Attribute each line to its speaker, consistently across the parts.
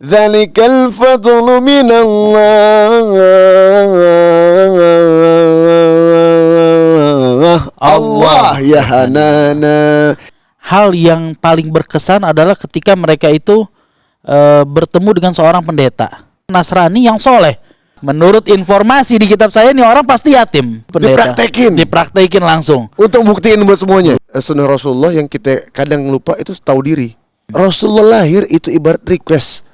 Speaker 1: Dzalikal fadlu minallah. Allah ya Hanana.
Speaker 2: Hal yang paling berkesan adalah ketika mereka itu bertemu dengan seorang pendeta Nasrani yang soleh. Menurut informasi di kitab saya, nih orang pasti yatim. Pendeta. Dipraktekin langsung.
Speaker 1: Untuk buktiin buat semuanya. Sunnah Rasulullah yang kita kadang lupa itu tahu diri. Rasulullah lahir itu ibarat request.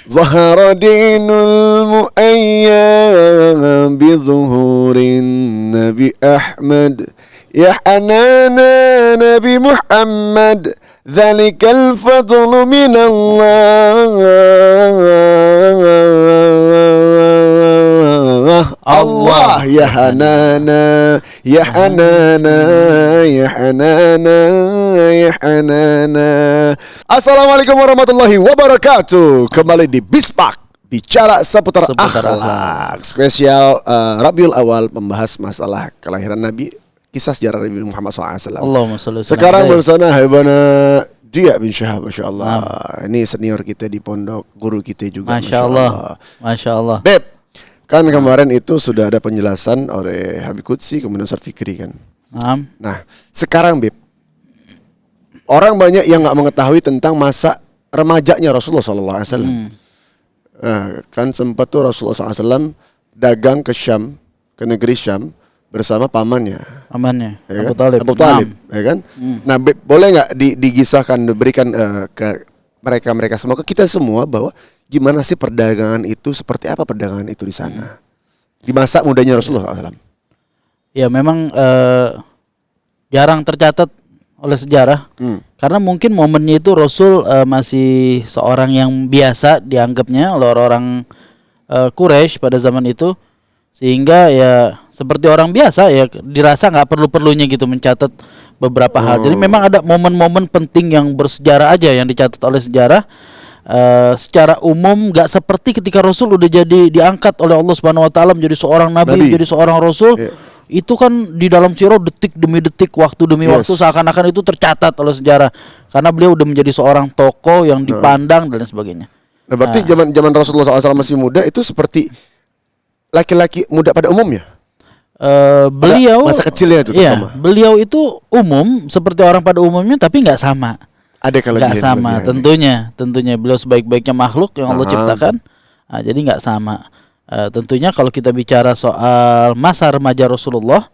Speaker 1: Zahara dinul mu'ayyam bi zuhurin Nabi Ahmad ya Hanana Nabi Muhammad. Dzalikal fadlu minallah. Allah ya Hanana ya Hanana ya Hanana ya Hanana. Assalamualaikum warahmatullahi wabarakatuh. Kembali di Bispak, bicara seputar akhlak. Spesial Rabiul Awal, membahas masalah kelahiran Nabi, kisah sejarah Nabi Muhammad SAW.
Speaker 2: Allahumma sholli wa sallim.
Speaker 1: Sekarang bersama Habana Dia bin Syahab, Masya Allah. Ini senior kita di pondok, guru kita juga.
Speaker 2: Masya Allah. Masya Allah.
Speaker 1: Beb, kan kemarin itu sudah ada penjelasan oleh Habib Qudsi, kemudian Ustaz Fikri kan. Nah, sekarang Beb, orang banyak yang nggak mengetahui tentang masa remajanya Rasulullah SAW. Nah, kan sempat tuh Rasulullah SAW dagang ke Syam, ke negeri Syam bersama pamannya.
Speaker 2: Ya
Speaker 1: Abu Talib, ya kan? Nah, boleh nggak digisahkan, diberikan ke mereka semua, ke kita semua, bahwa gimana sih perdagangan itu, seperti apa perdagangan itu di sana di masa mudanya Rasulullah SAW?
Speaker 2: Ya memang jarang tercatat oleh sejarah, karena mungkin momennya itu Rasul masih seorang yang biasa dianggapnya oleh orang-orang Quraisy pada zaman itu, sehingga ya seperti orang biasa ya dirasa nggak perlu-perlunya gitu mencatat beberapa hal. Jadi memang ada momen-momen penting yang bersejarah aja yang dicatat oleh sejarah. Secara umum nggak seperti ketika Rasul udah jadi diangkat oleh Allah Subhanahu Wa Taala menjadi seorang nabi, jadi seorang Rasul. Itu kan di dalam sirah detik demi detik, waktu demi waktu, seakan-akan itu tercatat oleh sejarah karena beliau udah menjadi seorang tokoh yang dipandang dan sebagainya.
Speaker 1: Nah, berarti zaman Rasulullah SAW masih muda itu seperti laki-laki muda pada umumnya.
Speaker 2: Beliau
Speaker 1: masa kecilnya itu terutama.
Speaker 2: Beliau itu umum seperti orang pada umumnya, tapi nggak sama.
Speaker 1: Ada kelebihan.
Speaker 2: Nggak sama, tentunya beliau sebaik-baiknya makhluk yang Allah ciptakan. Jadi nggak sama. Tentunya kalau kita bicara soal masa remaja Rasulullah,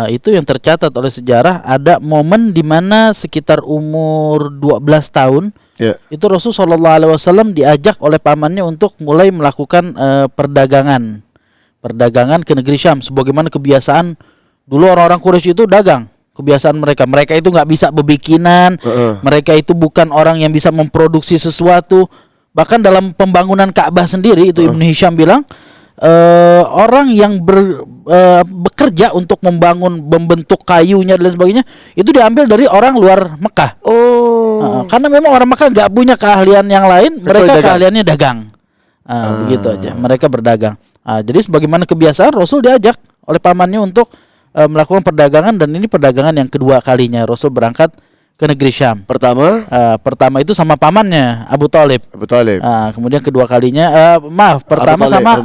Speaker 2: itu yang tercatat oleh sejarah, ada momen di mana sekitar umur 12 tahun itu Rasulullah SAW diajak oleh pamannya untuk mulai melakukan perdagangan ke negeri Syam. Sebagaimana kebiasaan dulu orang-orang Quraisy itu dagang, kebiasaan mereka itu nggak bisa bebikinan, mereka itu bukan orang yang bisa memproduksi sesuatu. Bahkan dalam pembangunan Ka'bah sendiri itu Ibnu Hisham bilang, orang yang bekerja untuk membentuk kayunya dan sebagainya itu diambil dari orang luar Mekah. Karena memang orang Mekah nggak punya keahlian yang lain, mereka keahliannya dagang. Begitu aja, mereka berdagang. Jadi sebagaimana kebiasaan, Rasul diajak oleh pamannya untuk melakukan perdagangan, dan ini perdagangan yang kedua kalinya Rasul berangkat ke negeri Syam. Pertama itu sama pamannya Abu Talib. Kemudian kedua kalinya pertama sama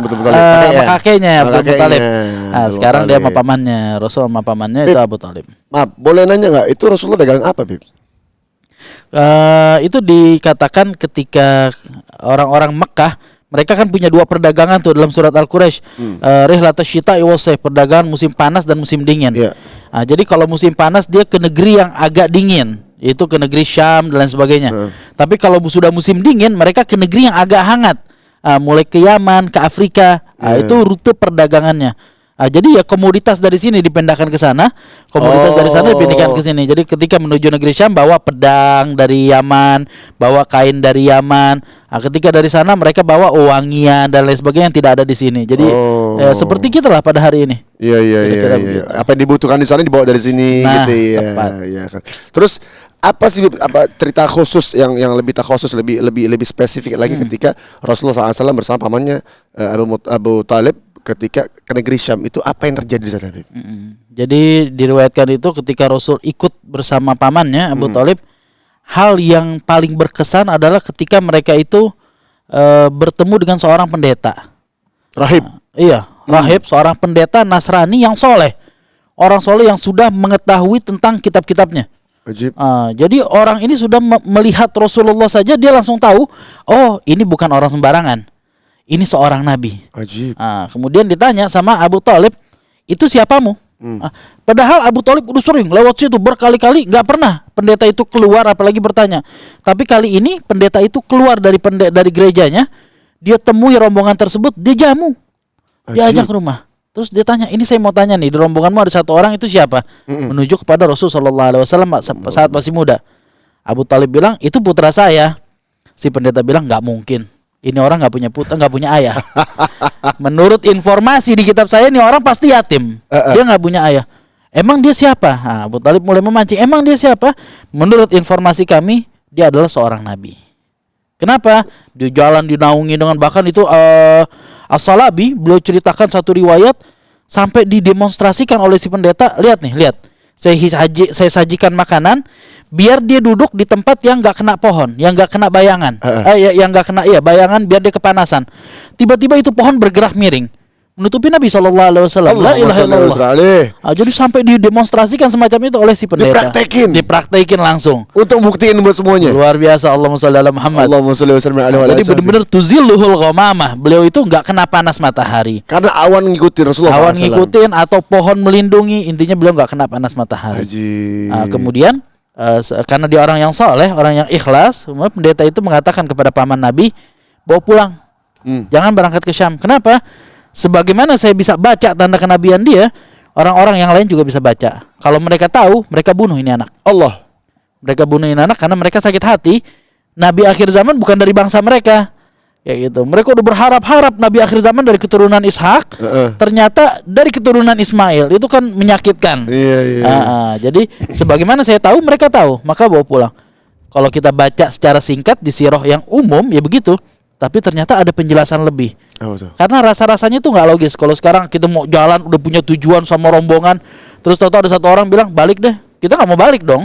Speaker 2: kakeknya Abu Talib. Sekarang dia sama pamannya, Rasul sama pamannya Bib, itu Abu Talib.
Speaker 1: Maaf, boleh nanya nggak, itu Rasulullah dagang apa, Bib?
Speaker 2: Itu dikatakan ketika orang-orang Mekah, mereka kan punya dua perdagangan tuh dalam surat Al-Quraisy. Rihlatus syita'i was-sayf, perdagangan musim panas dan musim dingin. Jadi kalau musim panas dia ke negeri yang agak dingin, yaitu ke negeri Syam dan lain sebagainya. Tapi kalau sudah musim dingin, mereka ke negeri yang agak hangat, mulai ke Yaman, ke Afrika. Itu rute perdagangannya. Jadi ya komoditas dari sini dipindahkan ke sana, komoditas dari sana dipindahkan ke sini. Jadi ketika menuju negeri Syam bawa pedang dari Yaman, bawa kain dari Yaman. Ketika dari sana mereka bawa wangian dan lain sebagainya yang tidak ada di sini. Jadi seperti kita lah pada hari ini.
Speaker 1: Iya. Apa yang dibutuhkan di sana dibawa dari sini, gitu ya. Kan. Terus apa sih cerita khusus yang lebih khusus, lebih spesifik lagi ketika Rasulullah SAW bersama pamannya Abu Talib ketika ke negeri Syam itu apa yang terjadi di sana, Habib?
Speaker 2: Jadi diriwayatkan itu ketika Rasul ikut bersama pamannya Abu Thalib, hal yang paling berkesan adalah ketika mereka itu bertemu dengan seorang pendeta.
Speaker 1: Rahib.
Speaker 2: Iya, rahib, seorang pendeta Nasrani yang soleh. Orang soleh yang sudah mengetahui tentang kitab-kitabnya.
Speaker 1: Ajib.
Speaker 2: Jadi orang ini sudah melihat Rasulullah saja, dia langsung tahu, oh ini bukan orang sembarangan, ini seorang nabi.
Speaker 1: Ajib.
Speaker 2: Kemudian ditanya sama Abu Thalib, itu siapamu? Padahal Abu Thalib udah sering lewat situ berkali-kali, nggak pernah pendeta itu keluar apalagi bertanya. Tapi kali ini pendeta itu keluar dari gerejanya, dia temui rombongan tersebut, dia jamu, dia ajak ke rumah. Terus dia tanya, ini saya mau tanya nih, di rombonganmu ada satu orang, itu siapa? Menunjuk kepada Rasulullah SAW saat masih muda. Abu Thalib bilang, itu putra saya. Si pendeta bilang, nggak mungkin, ini orang nggak punya putra, nggak punya ayah. Menurut informasi di kitab saya, ini orang pasti yatim, dia nggak punya ayah. Emang dia siapa? Abu Thalib mulai memancing, emang dia siapa? Menurut informasi kami, dia adalah seorang nabi. Kenapa? Dia jalan dinaungi dengan, bahkan itu As-Salabi beliau ceritakan satu riwayat sampai didemonstrasikan oleh si pendeta. Lihat nih, lihat. Saya sajikan makanan biar dia duduk di tempat yang nggak kena pohon, yang nggak kena bayangan, yang nggak kena bayangan, biar dia kepanasan. Tiba-tiba itu pohon bergerak miring, menutupi Nabi SAW. La ilaha illallah. Jadi sampai didemonstrasikan semacam itu oleh si pendeta. Dipraktekin langsung.
Speaker 1: Untuk buktiin buat semuanya.
Speaker 2: Luar biasa. Allahumma sholli ala Muhammad. Jadi benar-benar tuzilluhul ghamamah. Beliau itu nggak kena panas matahari.
Speaker 1: Karena awan ngikutin Rasulullah.
Speaker 2: Awan ngikutin atau pohon melindungi. Intinya beliau nggak kena panas matahari. Kemudian karena dia orang yang soleh, orang yang ikhlas, pendeta itu mengatakan kepada paman Nabi, bawa pulang. Jangan berangkat ke Syam. Kenapa? Sebagaimana saya bisa baca tanda kenabian dia, orang-orang yang lain juga bisa baca. Kalau mereka tahu, mereka bunuh ini anak.
Speaker 1: Allah.
Speaker 2: Mereka bunuh ini anak karena mereka sakit hati. Nabi akhir zaman bukan dari bangsa mereka. Kayak gitu. Mereka udah berharap-harap Nabi akhir zaman dari keturunan Ishak, ternyata dari keturunan Ismail. Itu kan menyakitkan. Jadi sebagaimana saya tahu, mereka tahu, maka bawa pulang. Kalau kita baca secara singkat di sirah yang umum ya begitu, tapi ternyata ada penjelasan lebih. Karena rasa-rasanya tuh nggak logis. Kalau sekarang kita mau jalan udah punya tujuan sama rombongan, terus tahu-tahu ada satu orang bilang balik deh, kita nggak mau balik dong.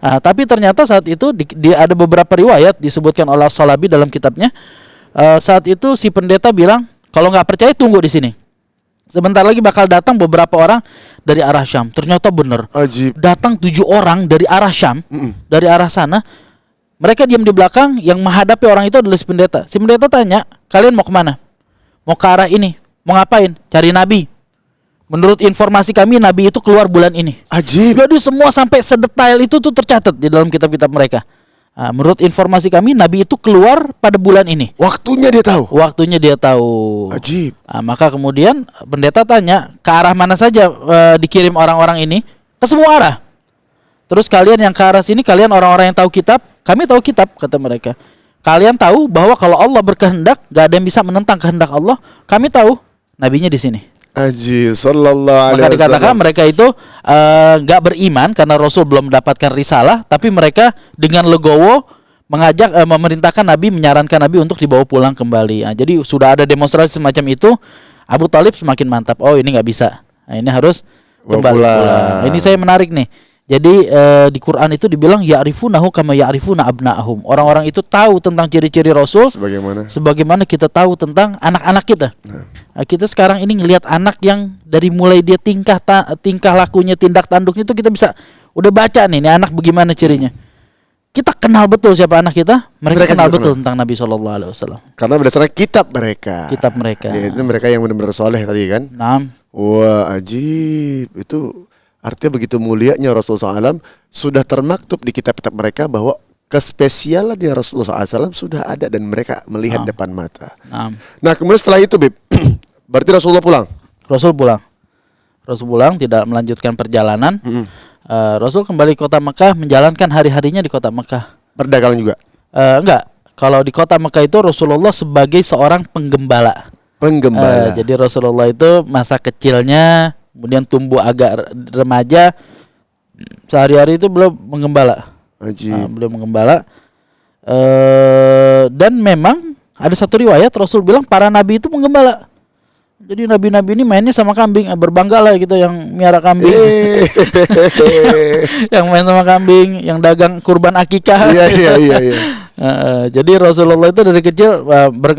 Speaker 2: Tapi ternyata saat itu ada beberapa riwayat disebutkan oleh As-Salabi dalam kitabnya. Saat itu si pendeta bilang, kalau nggak percaya tunggu di sini. Sebentar lagi bakal datang beberapa orang dari arah Syam. Ternyata benar. Datang 7 orang dari arah Syam, dari arah sana. Mereka diam di belakang, yang menghadapi orang itu adalah si pendeta. Si pendeta tanya, kalian mau kemana? Mau ke arah ini. Mau ngapain? Cari Nabi. Menurut informasi kami, Nabi itu keluar bulan ini. Jadi semua sampai sedetail itu tuh tercatat di dalam kitab-kitab mereka. Menurut informasi kami, Nabi itu keluar pada bulan ini.
Speaker 1: Waktunya dia tahu.
Speaker 2: Maka kemudian pendeta tanya, ke arah mana saja dikirim orang-orang ini? Ke semua arah. Terus kalian yang ke arah sini, kalian orang-orang yang tahu kitab, kami tahu kitab, kata mereka. Kalian tahu bahwa kalau Allah berkehendak, gak ada yang bisa menentang kehendak Allah. Kami tahu, nabinya di sini. Maka dikatakan mereka itu gak beriman karena Rasul belum mendapatkan risalah, tapi mereka dengan legowo mengajak, memerintahkan Nabi, menyarankan Nabi untuk dibawa pulang kembali. Jadi sudah ada demonstrasi semacam itu. Abu Thalib semakin mantap. Oh ini gak bisa. Ini harus kembali pulang. Ini saya menarik nih. Jadi di Quran itu dibilang ya'rifunahu kama ya'rifuna abna'ahum. Orang-orang itu tahu tentang ciri-ciri Rasul sebagaimana kita tahu tentang anak-anak kita. Kita sekarang ini ngelihat anak yang dari mulai dia tingkah lakunya, tindak tanduknya itu kita bisa udah baca nih anak bagaimana cirinya. Kita kenal betul siapa anak kita. Mereka kenal betul tentang Nabi SAW.
Speaker 1: Karena berdasarkan kitab mereka.
Speaker 2: Ya,
Speaker 1: itu mereka yang benar-benar soleh tadi kan. Wah, ajib. Itu artinya begitu mulianya Rasulullah SAW sudah termaktub di kitab-kitab mereka bahwa kespesialannya Rasulullah SAW sudah ada dan mereka melihat depan mata. Nah kemudian setelah itu Bib, berarti Rasulullah pulang? Rasul pulang tidak melanjutkan perjalanan. Rasul kembali ke kota Mekah, menjalankan hari-harinya di kota Mekah. Berdagang juga? Enggak. Kalau di kota Mekah itu Rasulullah sebagai seorang penggembala. Jadi Rasulullah itu masa kecilnya, kemudian tumbuh agak remaja, sehari-hari itu beliau menggembala. Beliau menggembala. Dan memang ada satu riwayat Rasul bilang para nabi itu menggembala.
Speaker 2: Jadi nabi-nabi ini mainnya sama kambing, berbangga lah kita yang miara kambing, yang main sama kambing, yang dagang kurban akikah.
Speaker 1: Iya.
Speaker 2: Jadi Rasulullah itu dari kecil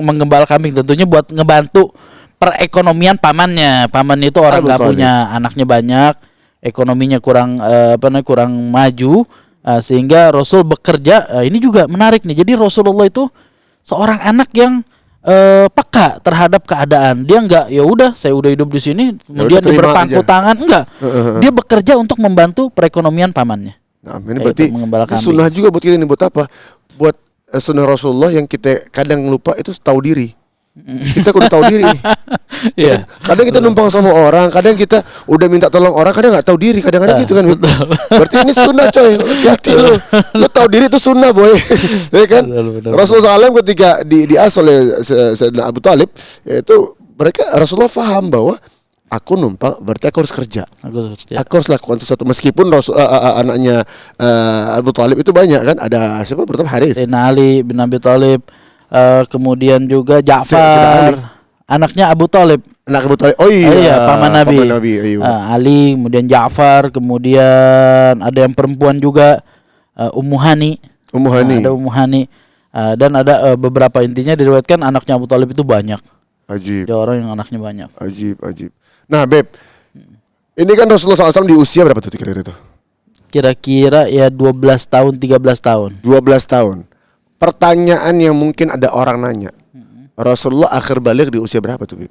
Speaker 2: menggembala kambing, tentunya buat ngebantu perekonomian pamannya. Pamannya itu orang nggak punya, anaknya banyak, ekonominya kurang kurang maju, sehingga Rasul bekerja. Ini juga menarik nih. Jadi Rasulullah itu seorang anak yang peka terhadap keadaan. Dia enggak, ya udah saya udah hidup di sini kemudian dia berpangku tangan, enggak. Dia bekerja untuk membantu perekonomian pamannya.
Speaker 1: Nah, ini berarti sunnah juga buat kita ini, buat apa? Buat sunnah Rasulullah yang kita kadang lupa itu tahu diri. Kita kudu tahu diri.
Speaker 2: Iya.
Speaker 1: Kadang kita numpang sama orang, kadang kita udah minta tolong orang, kadang nggak tahu diri, kadang-kadang gitu kan. Berarti ini sunnah coy. Hati-hati lu tahu diri itu sunnah boy. Ya kan? Rasulullah SAW ketika diasuh oleh Sayyidina Abu Thalib, itu Rasulullah paham bahwa aku numpang berarti aku harus kerja. Aku harus lakukan sesuatu meskipun anaknya Abu Thalib itu banyak kan, ada siapa pertama Harits,
Speaker 2: Ali bin Abi Thalib. Kemudian juga Ja'far, anaknya Abu Thalib.
Speaker 1: Anak Abu Thalib. Oh iya,
Speaker 2: paman Nabi. Ali, kemudian Ja'far, kemudian ada yang perempuan juga, Ummu Hani. Ada Ummu Hani. Dan ada beberapa, intinya diriwayatkan anaknya Abu Thalib itu banyak.
Speaker 1: Ajib.
Speaker 2: Ada orang yang anaknya banyak.
Speaker 1: Ajib. Nah, Beb. Ini kan Rasulullah SAW di usia berapa tuh kira-kira itu?
Speaker 2: Kira-kira ya 12 tahun, 13 tahun.
Speaker 1: 12 tahun. Pertanyaan yang mungkin ada orang nanya, Rasulullah akhir balik di usia berapa tuh, Bib?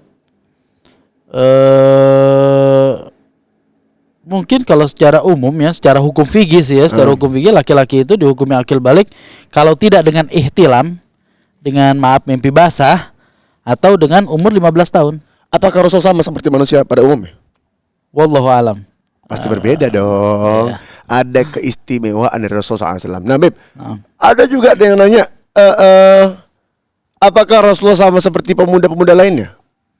Speaker 2: Mungkin kalau secara umum ya, secara hukum fikih sih ya, secara hukum fikih laki-laki itu dihukumi akil balik kalau tidak dengan ihtilam, dengan mimpi basah, atau dengan umur 15 tahun.
Speaker 1: Apakah Rasul sama seperti manusia pada umumnya?
Speaker 2: Wallahu alam.
Speaker 1: Pasti berbeda dong. Iya. Ada keistimewaan dari Rasulullah SAW. Nah, Bib, ada juga ada yang nanya, apakah Rasulullah sama seperti pemuda-pemuda lainnya?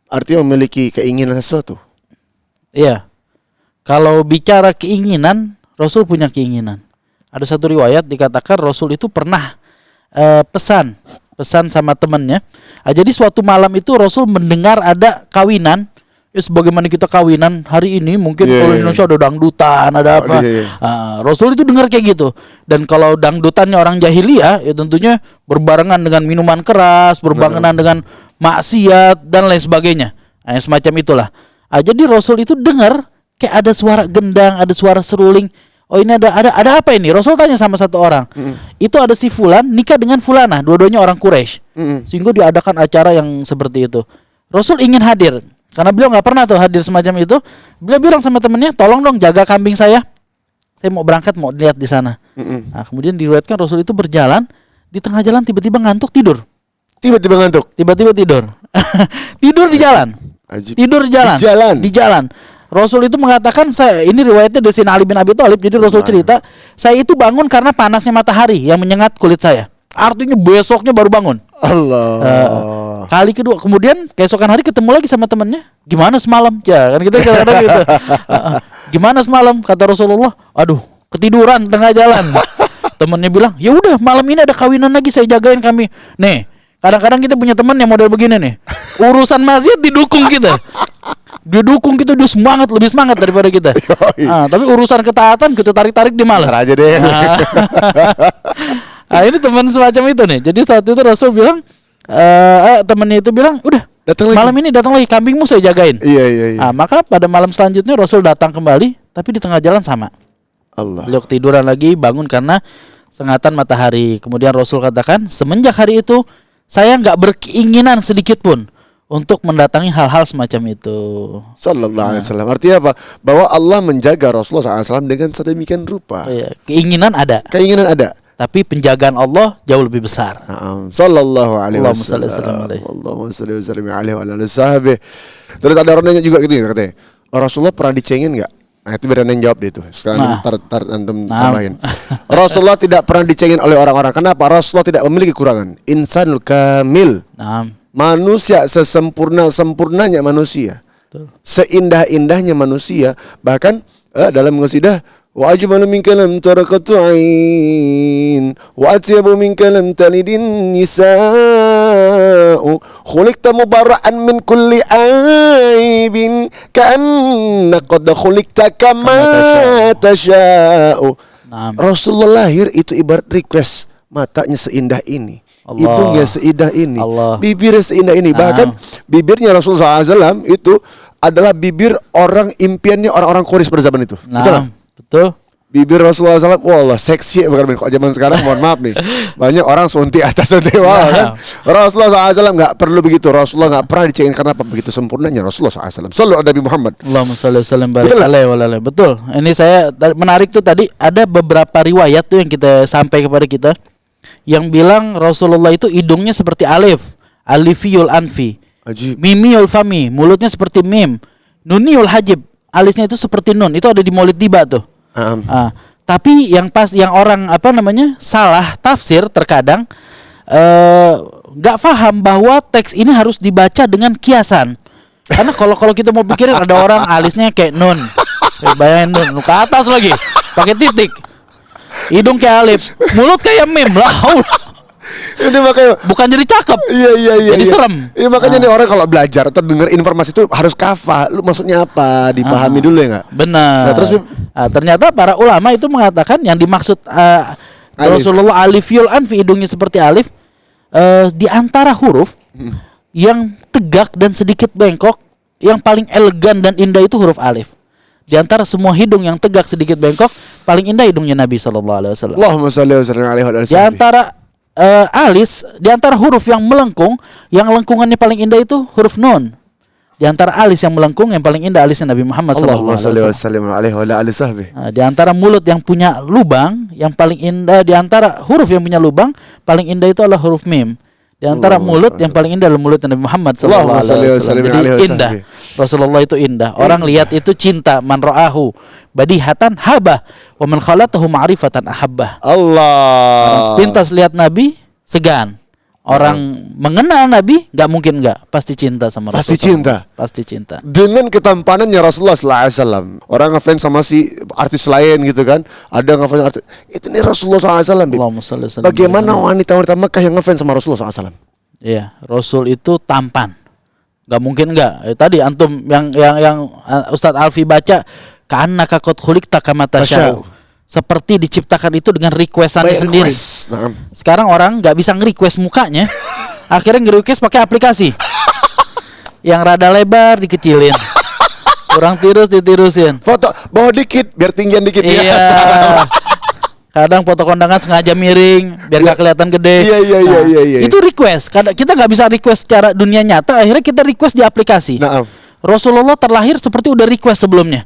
Speaker 1: Artinya memiliki keinginan sesuatu.
Speaker 2: Iya. Kalau bicara keinginan, Rasul punya keinginan. Ada satu riwayat dikatakan Rasul itu pernah pesan sama temannya. Jadi suatu malam itu Rasul mendengar ada kawinan. Sebagaimana kita kawinan hari ini, mungkin kalau di Indonesia ada dangdutan, ada apa. Rasul itu dengar kayak gitu. Dan kalau dangdutannya orang jahiliyah, ya tentunya berbarengan dengan minuman keras, berbarengan dengan maksiat dan lain sebagainya. Semacam itulah. Jadi Rasul itu dengar kayak ada suara gendang, ada suara seruling. Oh, ini ada apa ini? Rasul tanya sama satu orang. Itu ada si fulan nikah dengan fulanah, dua-duanya orang Quraisy. Sehingga diadakan acara yang seperti itu. Rasul ingin hadir. Karena beliau nggak pernah tuh hadir semacam itu. Beliau bilang sama temennya, tolong dong jaga kambing saya mau berangkat, mau lihat di sana. Nah, kemudian diriwayatkan Rasul itu berjalan, di tengah jalan tiba-tiba ngantuk, tidur.
Speaker 1: Tiba-tiba
Speaker 2: tidur. Tidur di jalan. Tidur di jalan. Rasul itu mengatakan, ini riwayatnya dari Sayyidina Ali bin Abi Thalib. Jadi Rasul cerita, saya itu bangun karena panasnya matahari yang menyengat kulit saya. Artinya besoknya baru bangun.
Speaker 1: Allah.
Speaker 2: Kali kedua, kemudian keesokan hari ketemu lagi sama temannya. Gimana semalam? Ya kan kita kadang-kadang gitu. Gimana semalam? Kata Rasulullah, aduh, ketiduran tengah jalan. Temannya bilang, ya udah malam ini ada kawinan lagi, saya jagain kami. Nih, kadang-kadang kita punya teman yang model begini nih. Urusan maksiat didukung kita. Dia dukung kita, dia semangat, lebih semangat daripada kita. Tapi urusan ketaatan kita tarik-tarik dia malas.
Speaker 1: Aja deh.
Speaker 2: Ini teman semacam itu nih. Jadi saat itu Rasul bilang, temannya itu bilang, udah malam ini datang lagi, kambingmu saya jagain.
Speaker 1: Iya.
Speaker 2: Maka pada malam selanjutnya Rasul datang kembali, tapi di tengah jalan sama.
Speaker 1: Allah.
Speaker 2: Beliau ketiduran lagi, bangun karena sengatan matahari. Kemudian Rasul katakan, semenjak hari itu saya nggak berkeinginan sedikit pun untuk mendatangi hal-hal semacam itu.
Speaker 1: Sallallahu alaihi wasallam. Artinya apa? Bahwa Allah menjaga Rasulullah SAW dengan sedemikian rupa.
Speaker 2: Iya, keinginan ada. Tapi penjagaan Allah jauh lebih besar.
Speaker 1: Sallallahu alaihi wasallam. Allahumma shalli wa sallim alaihi wa ala sahbihi. Terus ada orang nanya juga gitu katanya. Rasulullah pernah dicengin enggak? Nah, itu biar antum jawab deh itu. Sekarang antum tambahin. Rasulullah tidak pernah dicengin oleh orang-orang. Kenapa? Rasulullah tidak memiliki kekurangan. Insanul kamil. Manusia sesempurna-sempurnanya manusia. Seindah-indahnya manusia. Bahkan dalam qasidah Wa ajmalu minka lam tarakatu ain wa atyabu minka lam talidin nisa'u khuliqta mubarra'an min kulli aibin ka'anna qad khuliqta kama tasha'u. Rasulullah lahir itu ibarat request. Matanya seindah ini, hidungnya seindah ini, bibirnya seindah ini. Bahkan bibirnya Rasulullah SAW itu adalah bibir orang impiannya orang-orang Quraisy pada zaman itu. Betul. Bibir Rasulullah SAW, wallah seksi. Bukan kok zaman sekarang, mohon maaf nih, banyak orang suntik atas suntik bawah kan. Rasulullah SAW nggak perlu begitu. Rasulullah nggak pernah dicengin karena apa? Begitu sempurnanya Rasulullah SAW. Sallu ala Nabi Muhammad.
Speaker 2: Allahumma shalli wa sallim barik alaihi wa alihi. Betul. Ini saya menarik tuh tadi ada beberapa riwayat tuh yang kita sampai kepada kita yang bilang Rasulullah itu hidungnya seperti alif, alifiyul anfi, mimiul fami, mulutnya seperti mim, nuniul hajib, alisnya itu seperti nun. Itu ada di Maulid Tiba tuh. Tapi yang orang salah tafsir terkadang nggak paham bahwa teks ini harus dibaca dengan kiasan. Karena kalau kita mau pikirin ada orang alisnya kayak nun, bayangin nun ke atas lagi pakai titik, hidung kayak alif, mulut kayak mim lah.
Speaker 1: Ini makanya
Speaker 2: bukan jadi cakep.
Speaker 1: Iya.
Speaker 2: Jadi serem.
Speaker 1: Iya makanya nih orang kalau belajar atau dengar informasi itu harus kafah. Lu maksudnya apa? Dipahami dulu ya nggak?
Speaker 2: Benar. Nah, terus ternyata para ulama itu mengatakan yang dimaksud Rasulullah alifiyul anfi, hidungnya seperti alif, di antara huruf yang tegak dan sedikit bengkok, yang paling elegan dan indah itu huruf alif. Di antara semua hidung yang tegak sedikit bengkok, paling indah hidungnya Nabi SAW.
Speaker 1: Allahumma shalli wa sallim alaihi wa sallam.
Speaker 2: Di antara alis, di antara huruf yang melengkung, yang lengkungannya paling indah itu huruf nun. Di antara alis yang melengkung, yang paling indah alisnya Nabi Muhammad SAW. Di antara mulut yang punya lubang, yang paling indah, di antara huruf yang punya lubang, paling indah itu adalah huruf mim. Di antara mulut yang paling indah adalah mulut Nabi Muhammad SAW. Jadi indah. Rasulullah itu indah. Orang lihat itu cinta. Man ra'ahu badihatan habah, wa man khalatahu ma'rifatan ahabbah.
Speaker 1: Allah.
Speaker 2: Orang sepintas lihat Nabi segan. Orang mengenal Nabi nggak mungkin nggak, pasti cinta sama Rasulullah. Pasti cinta.
Speaker 1: Dengan ketampanannya Rasulullah SAW. Orang ngefans sama si artis lain gitu kan. Ada ngefans artis. Itu nih Rasulullah SAW. Bagaimana wanita-wanita Mekah yang ngefans sama Rasulullah SAW? Iya,
Speaker 2: Rasul itu tampan. Nggak mungkin nggak. Tadi antum yang Ustadz Alfi baca, ka'annaka qad khuliqta kama tasya'u. Seperti diciptakan itu dengan requestannya sendiri. Sekarang orang nggak bisa nge-request mukanya, akhirnya nge-request pakai aplikasi. Yang rada lebar dikecilin, kurang tirus ditirusin.
Speaker 1: Foto bawah dikit biar tinggian dikit.
Speaker 2: Iya. Kadang foto kondangan sengaja miring biar nggak kelihatan gede.
Speaker 1: Iya.
Speaker 2: Itu request. Kadang kita nggak bisa request secara dunia nyata, akhirnya kita request di aplikasi. Rasulullah terlahir seperti udah request sebelumnya.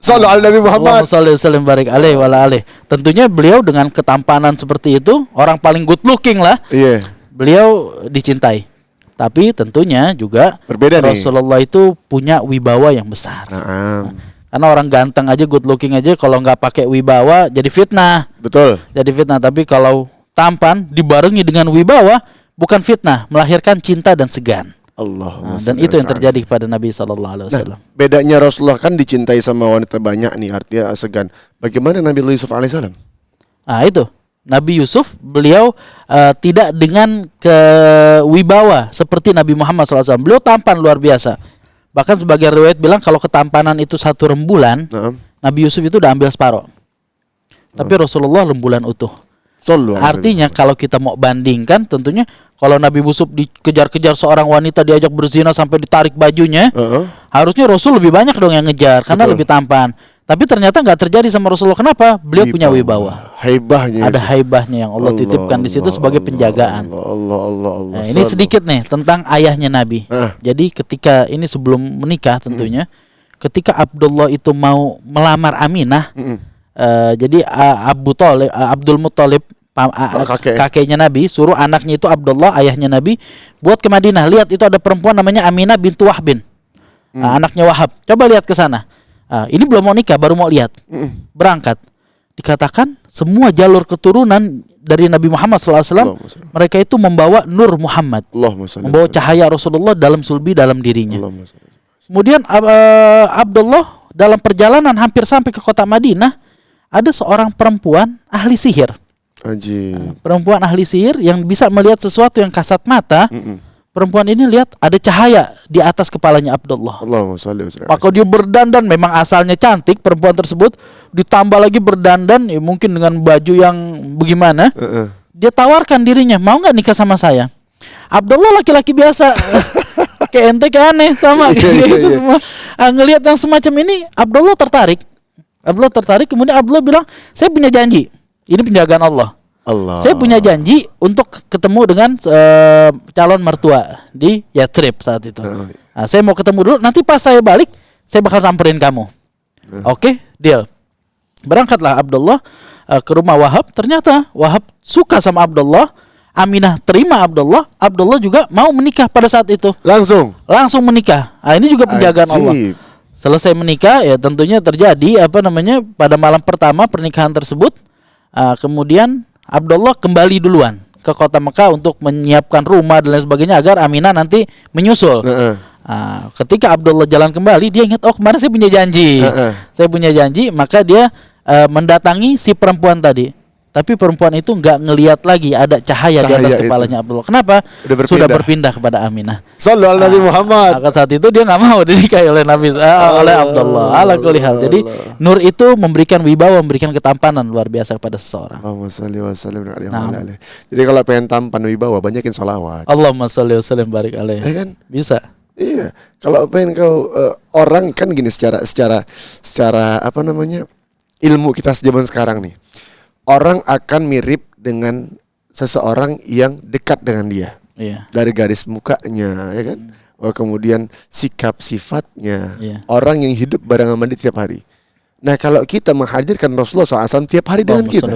Speaker 1: Sallu ala Nabi Muhammad.
Speaker 2: Sallallahu alaihi barik alaihi wa alihi. Tentunya beliau dengan ketampanan seperti itu, orang paling good looking lah.
Speaker 1: Iya.
Speaker 2: Beliau dicintai. Tapi tentunya juga
Speaker 1: berbeda
Speaker 2: Rasulullah itu punya wibawa yang besar. Karena orang ganteng aja, good looking aja, kalau nggak pakai wibawa jadi fitnah.
Speaker 1: Betul.
Speaker 2: Jadi fitnah. Tapi kalau tampan dibarengi dengan wibawa, bukan fitnah, melahirkan cinta dan segan. Dan itu yang terjadi kepada Nabi SAW.
Speaker 1: Bedanya Rasulullah kan dicintai sama wanita banyak nih, artinya segan. Bagaimana Nabi Yusuf alaihissalam?
Speaker 2: Itu Nabi Yusuf, beliau tidak dengan kewibawa seperti Nabi Muhammad SAW. Beliau tampan luar biasa. Bahkan sebagai riwayat bilang kalau ketampanan itu 1 rembulan, Nabi Yusuf itu udah ambil separuh. Tapi Rasulullah rembulan utuh. Artinya kalau kita mau bandingkan, tentunya kalau Nabi Yusuf dikejar-kejar seorang wanita, diajak berzina sampai ditarik bajunya, harusnya Rasul lebih banyak dong yang ngejar karena lebih tampan. Tapi ternyata nggak terjadi sama Rasulullah. Kenapa? Beliau punya wibawa.
Speaker 1: Haibahnya.
Speaker 2: Ada haibahnya yang Allah titipkan di situ sebagai penjagaan.
Speaker 1: Allah.
Speaker 2: Nah, ini sedikit nih tentang ayahnya Nabi. Jadi ketika ini sebelum menikah tentunya, ketika Abdullah itu mau melamar Aminah. Jadi Abdul Muttalib, kakeknya Nabi, suruh anaknya itu Abdullah, ayahnya Nabi, buat ke Madinah. Lihat itu ada perempuan namanya Aminah bintu Wahbin, anaknya Wahab. Coba lihat ke sana. Ini belum mau nikah, baru mau lihat. Berangkat. Dikatakan semua jalur keturunan dari Nabi Muhammad SAW, mereka itu membawa Nur Muhammad, membawa cahaya Rasulullah dalam sulbi, dalam dirinya. Kemudian Abdullah dalam perjalanan hampir sampai ke kota Madinah, ada seorang perempuan ahli sihir. Perempuan ahli sihir yang bisa melihat sesuatu yang kasat mata. Perempuan ini lihat ada cahaya di atas kepalanya Abdullah. Maka dia berdandan, memang asalnya cantik perempuan tersebut, ditambah lagi berdandan ya mungkin dengan baju yang bagaimana. Dia tawarkan dirinya, mau nggak nikah sama saya? Abdullah laki-laki biasa, kayak ente kayak aneh sama gitu semua. Ngelihat yang semacam ini, Abdullah tertarik. Kemudian Abdullah bilang, saya punya janji. Ini penjagaan Allah. Saya punya janji untuk ketemu dengan calon mertua di Yathrib saat itu. Saya mau ketemu dulu. Nanti pas saya balik, saya bakal samperin kamu. Oke, deal. Berangkatlah Abdullah ke rumah Wahab. Ternyata Wahab suka sama Abdullah. Aminah terima Abdullah. Abdullah juga mau menikah pada saat itu. Langsung menikah. Ini juga penjagaan Allah. Selesai menikah, ya tentunya terjadi pada malam pertama pernikahan tersebut. Kemudian Abdullah kembali duluan ke kota Mekah untuk menyiapkan rumah dan lain sebagainya agar Aminah nanti menyusul. Ketika Abdullah jalan kembali, dia ingat, oh kemarin saya punya janji. Saya punya janji, maka dia mendatangi si perempuan tadi. Tapi perempuan itu nggak ngelihat lagi ada cahaya di atas kepalanya Abdullah. Kenapa? Sudah berpindah kepada Aminah.
Speaker 1: Sallu ala Nabi Muhammad.
Speaker 2: Maka saat itu dia nggak mau dinikahi oleh oleh Abdullah. Ala kulli hal. Jadi nur itu memberikan wibawa, memberikan ketampanan luar biasa kepada seseorang.
Speaker 1: Allahumma shalli wa sallim alaihi. Jadi kalau pengen tampan wibawa, banyakin sholawat.
Speaker 2: Allahumma shalli wa sallim barik alaihi.
Speaker 1: Kan?
Speaker 2: Bisa.
Speaker 1: Iya. Kalau pengen kau orang kan gini secara ilmu kita zaman sekarang nih. Orang akan mirip dengan seseorang yang dekat dengan dia. Dari garis mukanya, ya kan? Kemudian sikap sifatnya. Orang yang hidup bareng sama dia tiap hari. Nah, kalau kita menghadirkan Rasulullah SAW tiap hari dengan kita,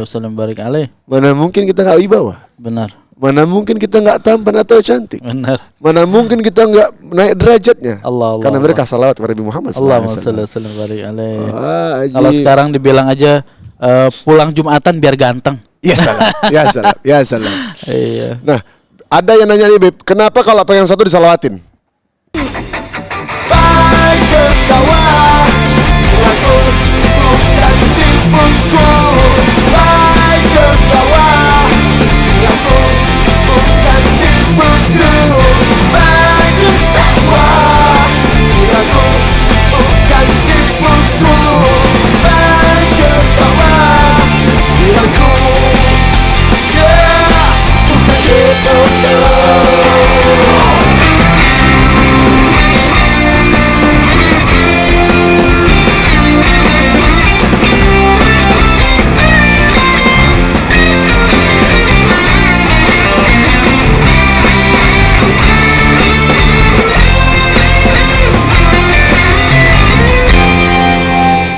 Speaker 1: mana mungkin kita nggak wibawa?
Speaker 2: Benar.
Speaker 1: Mana mungkin kita nggak tampan atau cantik?
Speaker 2: Benar.
Speaker 1: Mana mungkin kita nggak naik derajatnya?
Speaker 2: Karena
Speaker 1: mereka salawat kepada Nabi Muhammad SAW.
Speaker 2: Kalau sekarang dibilang aja pulang Jumatan biar ganteng.
Speaker 1: Ya salam.
Speaker 2: Iya.
Speaker 1: Nah, ada yang nanya nih, Beb, kenapa kalau pengen satu disalawatin? Baik, bukan di